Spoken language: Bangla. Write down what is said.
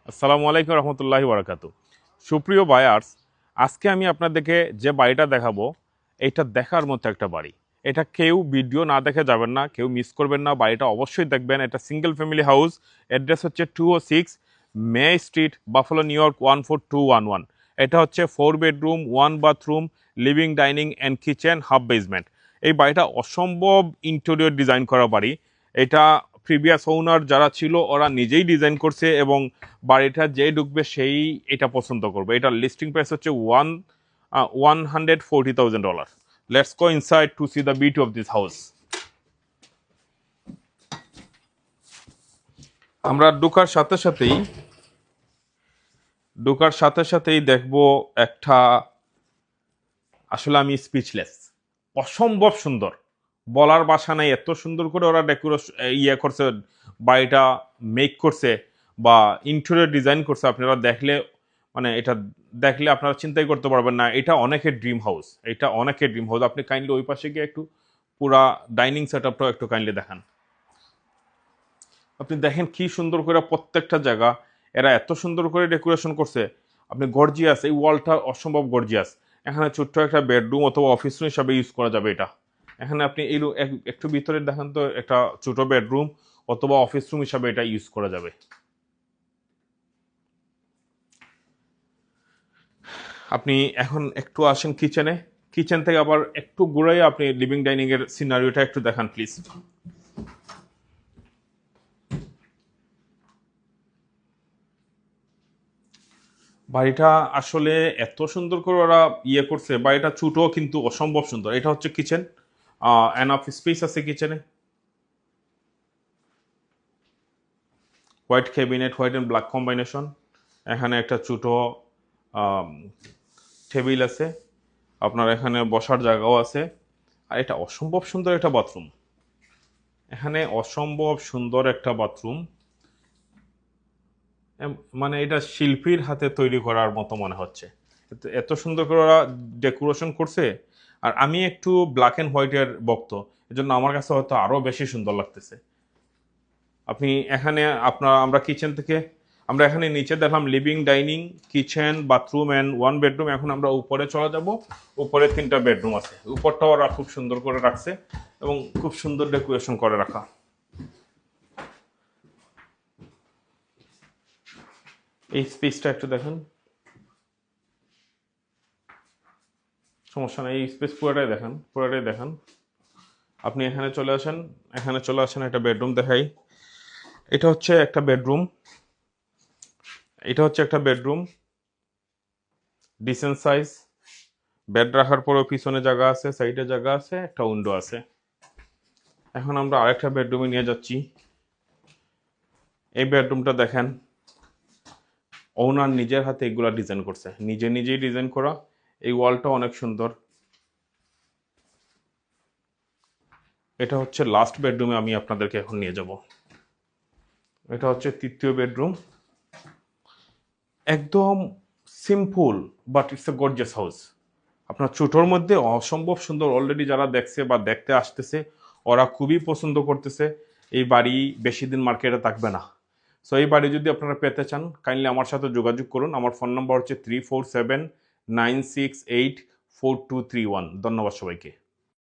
আসসালামু আলাইকুম রহমতুল্লাহি বারাকাতু। সুপ্রিয় বায়ার্স, আজকে আমি আপনাদেরকে যে বাড়িটা দেখাবো, এটা দেখার মতো একটা বাড়ি। এটা কেউ ভিডিও না দেখে যাবেন না, কেউ মিস করবেন না, বাড়িটা অবশ্যই দেখবেন। এটা সিঙ্গেল ফ্যামিলি হাউস। অ্যাড্রেস হচ্ছে 206 মে স্ট্রিট, বাফলো, নিউ ইয়র্ক 14211। এটা হচ্ছে 4 bedroom, 1 bathroom, living, dining and kitchen, half basement. এই বাড়িটা অসম্ভব ইন্টেরিয়র ডিজাইন করা বাড়ি। এটা প্রিভিয়াস ওনার যারা ছিল ওরা নিজেই ডিজাইন করছে এবং বাড়িটা যে ঢুকবে সেই এটা পছন্দ করবে। এটার লিস্টিং প্রাইস হচ্ছে $140,000। Let's go inside two C the beauty of this house. আমরা ঢোকার সাথে সাথেই দেখবো একটা, আসলে আমি স্পিচলেস, অসম্ভব সুন্দর, বলার ভাষা নাই। এত সুন্দর করে ওরা ডেকোরেশন করছে, বাড়িটা মেক করছে বা ইন্টেরিয়র ডিজাইন করছে। আপনারা দেখলে এটা দেখলে আপনারা চিন্তাই করতে পারবেন না, এটা অনেকের ড্রিম হাউস। এটা অনেকের ড্রিম হাউস। আপনি কাইন্ডলি ওই পাশে গিয়ে একটু পুরা ডাইনিং সেট আপটাও একটু কাইন্ডলি দেখান। আপনি দেখেন কি সুন্দর করে প্রত্যেকটা জায়গা এরা এত সুন্দর করে ডেকোরেশন করছে। আপনি গর্জিয়াস, এই ওয়ালটা অসম্ভব গর্জিয়াস। এখানে ছোট্ট একটা বেডরুম অথবা অফিস রুম হিসাবে ইউজ করা যাবে এটা। এখানে আপনি এই একটু ভিতরে দেখেন তো, একটা ছোট বেডরুম অথবা অফিস রুম হিসাবে এটা ইউজ করা যাবে। আপনি এখন একটু আসেন কিচেনে, কিচেন থেকে আবার একটু ঘুরাই আপনি লিভিং ডাইনিং এর সিনারিওটা একটু দেখান প্লিজ। বাড়িটা আসলে এত সুন্দর করে ওরা করছে। বাড়িটা ছোট কিন্তু অসম্ভব সুন্দর। এটা হচ্ছে কিচেন, এনাফ স্পেস আছে কিচেনে। White cabinet, white and black combination. এখানে একটা ছোট টেবিল আছে, আপনার এখানে বসার জায়গাও আছে। আর এটা অসম্ভব সুন্দর একটা বাথরুম। এখানে অসম্ভব সুন্দর একটা বাথরুম। এটা শিল্পীর হাতে তৈরি করার মতো মনে হচ্ছে। এত সুন্দর করে ওরা ডেকোরেশন করছে। আর আমি একটু ব্ল্যাক অ্যান্ড হোয়াইটের ভক্ত, এজন্য আমার কাছে হয়তো আরো বেশি সুন্দর লাগতেছে। আপনি এখানে আমরা কিচেন থেকে আমরা এখানে নিচে দেখলাম living, dining, kitchen, bathroom and 1 bedroom. এখন আমরা উপরে চলে যাব। উপরে 3টা বেডরুম আছে। উপরটা ওরা খুব সুন্দর করে রাখছে এবং খুব সুন্দর ডেকোরেশন করে রাখা। এই স্পেসটা একটু দেখেন। সমস্যা নেই, এই স্পেস পুরোটাই দেখেন, পুরোটাই দেখেন। আপনি এখানে চলে আসেন, এখানে চলে আসেন, একটা বেডরুম দেখাই। এটা হচ্ছে একটা বেডরুম, এটা হচ্ছে একটা বেডরুম, ডিসেন্ট সাইজ। বেড রাখার পরেও পিছনে জায়গা আছে, সাইডে জায়গা আছে, একটা উইন্ডো আছে। এখন আমরা আরেকটা বেডরুমে নিয়ে যাচ্ছি। এই বেডরুমটা দেখেন, ওনার নিজের হাতে এগুলা ডিজাইন করছে, নিজেই ডিজাইন করা। এই ওয়ালটা অনেক সুন্দর। এটা হচ্ছে লাস্ট বেডরুমে আমি আপনাদেরকে এখন নিয়ে যাব। এটা হচ্ছে 3য় বেডরুম। একদম simple, but it's a gorgeous house. আপনার ছোটোর মধ্যে অসম্ভব সুন্দর। অলরেডি যারা দেখছে বা দেখতে আসতেছে ওরা খুবই পছন্দ করতেছে। এই বাড়ি বেশি দিন মার্কেটে থাকবে না। সো এই বাড়ি যদি আপনারা পেতে চান, কাইন্ডলি আমার সাথে যোগাযোগ করুন। আমার ফোন নাম্বার হচ্ছে 34796842231। ধন্যবাদ সবাইকে।